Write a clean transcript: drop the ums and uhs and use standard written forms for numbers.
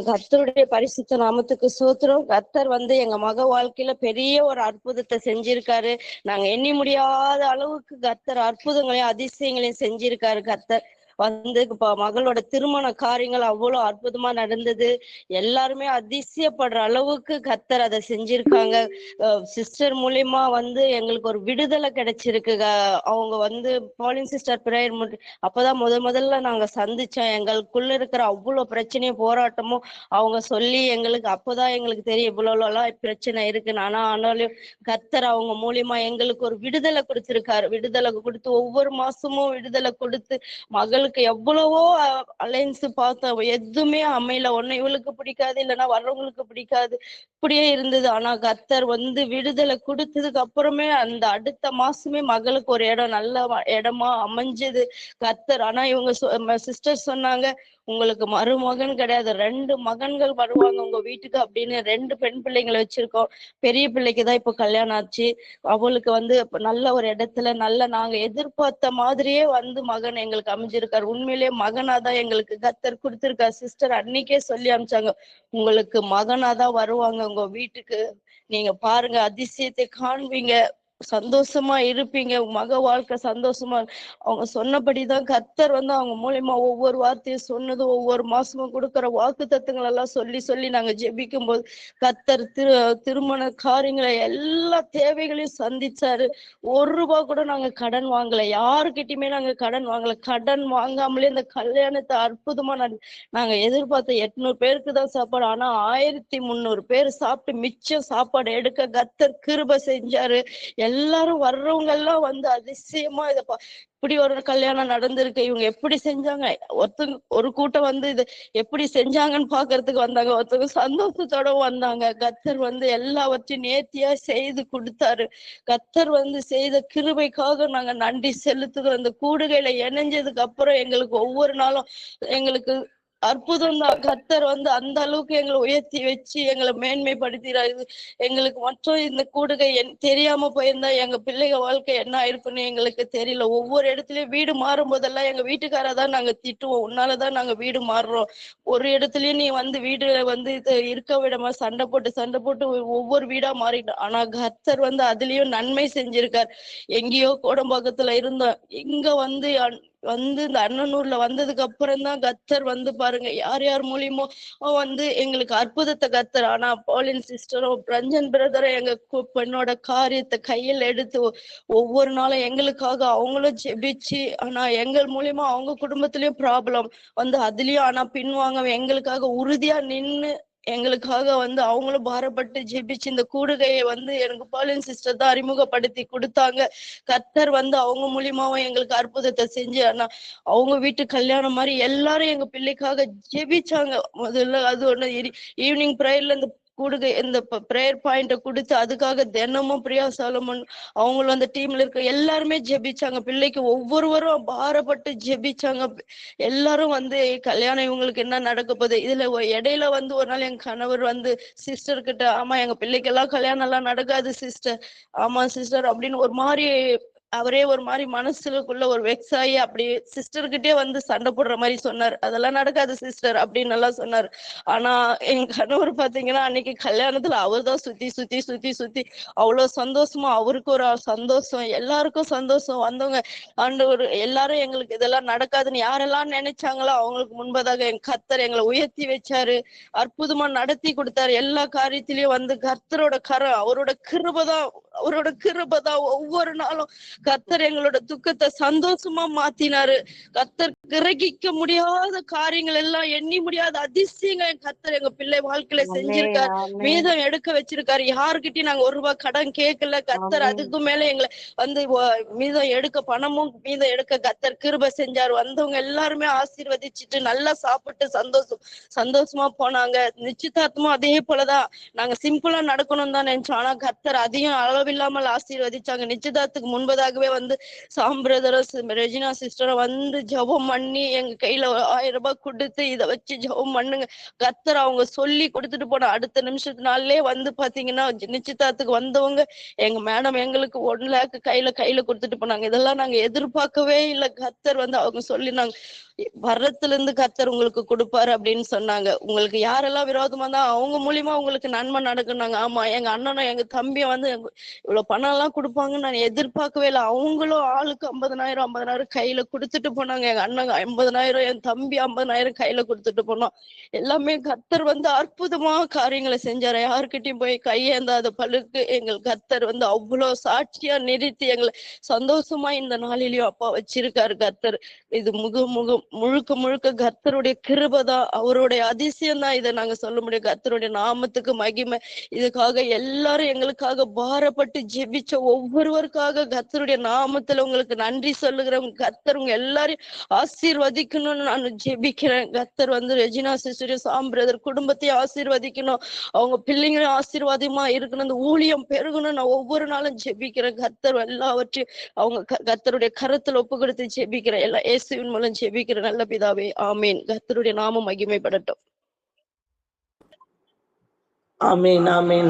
கர்த்தருடைய பரிசுத்த நாமத்துக்கு ஸ்தோத்திரம். கர்த்தர் எங்க மக வாழ்க்கையில பெரிய ஒரு அற்புதத்தை செஞ்சிருக்காரு. நாங்க எண்ணி முடியாத அளவுக்கு கர்த்தர் அற்புதங்களையும் அதிசயங்களையும் செஞ்சிருக்காரு. கர்த்தர் இப்ப மகளோட திருமண காரியங்கள் அவ்வளவு அற்புதமா நடந்தது. எல்லாருமே அதிசயப்படுற அளவுக்கு கர்த்தர் அதை செஞ்சிருக்காங்க. சிஸ்டர் மூலியமா எங்களுக்கு ஒரு விடுதலை கிடைச்சிருக்கு. அவங்க பாலின் சிஸ்டர் பிரேயர் அப்பதான் முதல்ல நாங்க சந்திச்சோம். எங்களுக்குள்ள இருக்கிற அவ்வளவு பிரச்சனையும் போராட்டமும் அவங்க சொல்லி அப்பதான் எங்களுக்கு தெரியும் இவ்வளவு பிரச்சனை இருக்கு. ஆனாலும் கர்த்தர் அவங்க மூலியமா எங்களுக்கு ஒரு விடுதலை கொடுத்திருக்காரு. விடுதலை கொடுத்து ஒவ்வொரு மாசமும் விடுதலை கொடுத்து மகளுக்கு எவ்வளவோ அலைன்ஸ் பார்த்தோம், எதுவுமே அமையல. ஒண்ணு இவளுக்கு பிடிக்காது, இல்லைன்னா வர்றவங்களுக்கு பிடிக்காது, இப்படியே இருந்தது. ஆனா கர்த்தர் விடுதலை கொடுத்ததுக்கு அப்புறமே அந்த அடுத்த மாசமே மகளுக்கு ஒரு இடம் நல்ல இடமா அமைஞ்சது கர்த்தர். ஆனா இவங்க சிஸ்டர் சொன்னாங்க, உங்களுக்கு மருமகன் கிடையாது, 2 மகன்கள் வருவாங்க உங்க வீட்டுக்கு அப்படின்னு. 2 பெண் பிள்ளைங்களை வச்சிருக்கோம். பெரிய பிள்ளைக்குதான் இப்ப கல்யாணம் ஆச்சு. அவளுக்கு நல்ல ஒரு இடத்துல நாங்க எதிர்பார்த்த மாதிரியே மகன் எங்களுக்கு அமைஞ்சிருக்காரு. உண்மையிலேயே மகனாதான் எங்களுக்கு கர்த்தர் கொடுத்திருக்காரு. சிஸ்டர் அன்னைக்கே சொல்லி அனுப்பிச்சாங்க, உங்களுக்கு மகனாதான் வருவாங்க உங்க வீட்டுக்கு, நீங்க பாருங்க, அதிசயத்தை காண்பீங்க, சந்தோஷமா இருப்பீங்க, மக வாழ்க்கை சந்தோஷமா. அவங்க சொன்னபடிதான் கர்த்தர் அவங்க மூலியமா ஒவ்வொரு வார்த்தையும் சொன்னது, ஒவ்வொரு மாசமும் கொடுக்கிற வாக்கு தத்துவங்கள் எல்லாம் சொல்லி சொல்லி நாங்க ஜெபிக்கும் போது கர்த்தர் திருமண காரியங்களை எல்லா தேவைகளையும் சந்திச்சாரு. 1 ரூபாய் கூட நாங்க கடன் வாங்கல, யாருக்கிட்டயுமே நாங்க கடன் வாங்கல. கடன் வாங்காமலே இந்த கல்யாணத்தை அற்புதமா நாங்க எதிர்பார்த்த 800 பேருக்கு தான் சாப்பாடு, ஆனா 1300 பேர் சாப்பிட்டு மிச்சம் சாப்பாடு எடுக்க கர்த்தர் கிருபை செஞ்சாரு. எல்லாரும் வர்றவங்க எல்லாம் அதிசயமா இப்படி ஒரு கல்யாணம் நடந்திருக்கு, இவங்க எப்படி செஞ்சாங்க, ஒரு கூட்டம் இது எப்படி செஞ்சாங்கன்னு பாக்குறதுக்கு வந்தாங்க, ஒருத்தவங்க சந்தோஷத்தோட வந்தாங்க. கர்த்தர் எல்லாவற்றையும் நேர்த்தியா செய்து கொடுத்தாரு. கர்த்தர் செய்த கிருபைக்காக நாங்க நன்றி செலுத்துகிறோம். அந்த கூடுகையில இணைஞ்சதுக்கு அப்புறம் எங்களுக்கு ஒவ்வொரு நாளும் எங்களுக்கு அற்புதம் தான். கர்த்தர் அந்த அளவுக்கு எங்களை உயர்த்தி வச்சு எங்களை மேன்மைப்படுத்துறாரு. எங்களுக்கு மற்றும் இந்த கூடுகை தெரியாம போயிருந்தா எங்க பிள்ளைங்க வாழ்க்கை என்ன ஆயிருக்குன்னு எங்களுக்கு தெரியல. ஒவ்வொரு இடத்துலயும் வீடு மாறும் போதெல்லாம் எங்க வீட்டுக்காரதான் நாங்க திட்டுவோம், உன்னாலதான் நாங்க வீடு மாறுறோம், ஒரு இடத்துலயும் நீ வீடு இது இருக்க விடாம சண்டை போட்டு ஒவ்வொரு வீடா மாறிட்டோம். ஆனா கர்த்தர் அதுலயும் நன்மை செஞ்சிருக்கார். எங்கேயோ கோடம்பாக்கத்துல இருந்தோம், இங்க இந்த அண்ணனூர்ல வந்ததுக்கு அப்புறம் தான் கர்த்தர் பாருங்க யார் யார் மூலியமோ எங்களுக்கு அற்புதத்தை கர்த்தர். ஆனா பாலின் சிஸ்டரும் ரஞ்சன் பிரதரும் எங்க பெண்ணோட காரியத்தை கையில் எடுத்து ஒவ்வொரு நாளும் எங்களுக்காக அவங்களும் ஜெபிச்சு, ஆனா எங்கள் மூலியமா அவங்க குடும்பத்திலயும் ப்ராப்ளம் அதுலயும் ஆனா பின்வாங்க எங்களுக்காக உறுதியா நின்னு எங்களுக்காக அவங்களும் பாரப்பட்டு ஜெபிச்சு இந்த கூடுகையை எனக்கு பாலின் சிஸ்டர் தான் அறிமுகப்படுத்தி கொடுத்தாங்க. கர்த்தர் அவங்க மூலியமாவும் எங்களுக்கு அற்புதத்தை செஞ்சு, ஆனா அவங்க வீட்டு கல்யாணம் மாதிரி எல்லாரும் எங்க பிள்ளைக்காக ஜெபிச்சாங்க. முதல்ல அது ஒண்ணு ஈவினிங் பிரேயர்ல இந்த கூடுகை இந்த பிரேயர் பாயிண்ட கொடுத்து அதுக்காக தினமும் பிரியா சாலமன் அவங்களும் அந்த டீம்ல இருக்க எல்லாருமே ஜெபிச்சாங்க. பிள்ளைக்கு ஒவ்வொருவரும் பாரப்பட்டு ஜெபிச்சாங்க. எல்லாரும் கல்யாணம் இவங்களுக்கு என்ன நடக்க போகுது. இதுல இடையில ஒரு நாள் எங்க கணவர் சிஸ்டர் கிட்ட, ஆமா எங்க பிள்ளைக்கு எல்லாம் கல்யாணம் எல்லாம் நடக்காது சிஸ்டர், ஆமா சிஸ்டர் அப்படின்னு ஒரு மாதிரி அவரே ஒரு மாதிரி மனசுக்குள்ள ஒரு வெக்ஸ் ஆகி அப்படி சிஸ்டர்கிட்டே சண்டை போடுற மாதிரி சொன்னார். அதெல்லாம் நடக்காது சிஸ்டர் அப்படின்னு எல்லாம் சொன்னார். ஆனா என் கணவர் பாத்தீங்கன்னா அன்னைக்கு கல்யாணத்துல அவர் தான் சுத்தி சுத்தி சுத்தி சுத்தி அவ்வளவு சந்தோஷமா, அவருக்கு ஒரு சந்தோஷம், எல்லாருக்கும் சந்தோஷம். வந்தவங்க ஆண்டவர் எல்லாரும் எங்களுக்கு இதெல்லாம் நடக்காதுன்னு யாரெல்லாம் நினைச்சாங்களோ அவங்களுக்கு முன்பதாக என் கர்த்தர் எங்களை உயர்த்தி வச்சாரு, அற்புதமா நடத்தி கொடுத்தாரு. எல்லா காரியத்திலயும் கர்த்தரோட கரம், அவரோட கிருபைதான் ஒவ்வொரு நாளும் கர்த்தர் எங்களோட துக்கத்தை சந்தோஷமா மாத்தினாரு. கர்த்தர் கிரகிக்க முடியாத காரியங்கள் எல்லாம், எண்ணி முடியாத அதிசயங்கள் கர்த்தர் எங்க பிள்ளை வாழ்க்கையில செஞ்சிருக்காரு. மீதம் எடுக்க வச்சிருக்காரு. யாருக்கிட்டையும் நாங்க 1 ரூபாய் கடன் கேட்கல. கர்த்தர் அதுக்கு மேல எங்களை மீதம் எடுக்க பணமும் மீதம் எடுக்க கர்த்தர் கிருபை செஞ்சாரு. வந்தவங்க எல்லாருமே ஆசீர்வதிச்சுட்டு நல்லா சாப்பிட்டு சந்தோஷமா போனாங்க. நிச்சயதார்த்தமும் அதே போலதான் நாங்க சிம்பிளா நடக்கணும் தான் நினைச்சோம். ஆனா கர்த்தர் அதையும் அளவில்லாமல் ஆசீர்வதிச்சாங்க. நிச்சயதார்த்தத்துக்கு முன்பதாகவே சாம் பிரதரும் ரெஜினா சிஸ்டரும் ஜெபம் பண்ணி எங்க கையில ஒரு 1000 ரூபாய் கொடுத்து இதை வச்சு ஜெபம் பண்ணுங்க. கர்த்தர் அவங்க சொல்லி கொடுத்துட்டு போன அடுத்த நிமிஷத்தினாலே வந்து பாத்தீங்கன்னா நிச்சயதார்த்துக்கு வந்தவங்க எங்க மேடம் எங்களுக்கு 1 லேக் கையில கொடுத்துட்டு போனாங்க. இதெல்லாம் நாங்க எதிர்பார்க்கவே இல்லை. கர்த்தர் வந்து அவங்க சொல்லி நாங்க வரத்துல இருந்து கர்த்தர் உங்களுக்கு கொடுப்பாரு அப்படின்னு சொன்னாங்க. உங்களுக்கு யாரெல்லாம் விரோதமா தான் அவங்க மூலியமா உங்களுக்கு நன்மை நடக்குனாங்க. ஆமா, எங்க அண்ணனும் எங்க தம்பியும் வந்து இவ்வளவு பணம் எல்லாம் கொடுப்பாங்கன்னு நான் எதிர்பார்க்கவே இல்லை. அவங்களும் ஆளுக்கு 50,000 கையில கொடுத்துட்டு போனாங்க. எங்க அண்ணன் 50,000, என் தம்பி 50,000 கையில கொடுத்துட்டு போனோம். எல்லாமே கர்த்தர் வந்து அற்புதமா காரியங்களை செஞ்சாரு. யாருக்கிட்டையும் போய் கையேந்தாத பழுக்கு எங்கள் கர்த்தர் வந்து அவ்வளவு சாட்சியா நிறுத்தி எங்களை சந்தோஷமா இந்த நாளிலையும் அப்பா வச்சிருக்காரு கர்த்தர். இது முழுக்க கர்த்தருடைய கிருபைதான், அவருடைய அதிசயம் தான். இதை நாங்க சொல்ல முடியும். கர்த்தருடைய நாமத்துக்கு மகிமை. இதுக்காக எல்லாரும் எங்களுக்காக பாரப்பட்டு ஜெபிச்ச ஒவ்வொருவருக்காக கர்த்தருடைய நாமத்துல உங்களுக்கு நன்றி சொல்லுகிறேன். கர்த்தர் உங்க எல்லாரையும் ஆசீர்வதிக்கணும்னு நான் ஜெபிக்கிறேன். கர்த்தர் வந்து ரெஜினா சிஸ்டர், சாம் பிரதர் குடும்பத்தையும் ஆசீர்வதிக்கணும். அவங்க பிள்ளைங்களும் ஆசீர்வாதமா இருக்கணும். இந்த ஊழியம் பெருகணும் நான் ஒவ்வொரு நாளும் ஜெபிக்கிறேன். கர்த்தர் எல்லாவற்றையும் அவங்க கர்த்தருடைய கருத்துல ஒப்பு கொடுத்து ஜெபிக்கிறேன். எல்லாம் இயேசுவின் மூலம் ஜெபிக்கிற நல்ல பிதாவே, ஆமீன். கர்த்தருடைய நாமம் மகிமைப்படட்டும். ஆமீன், ஆமீன்.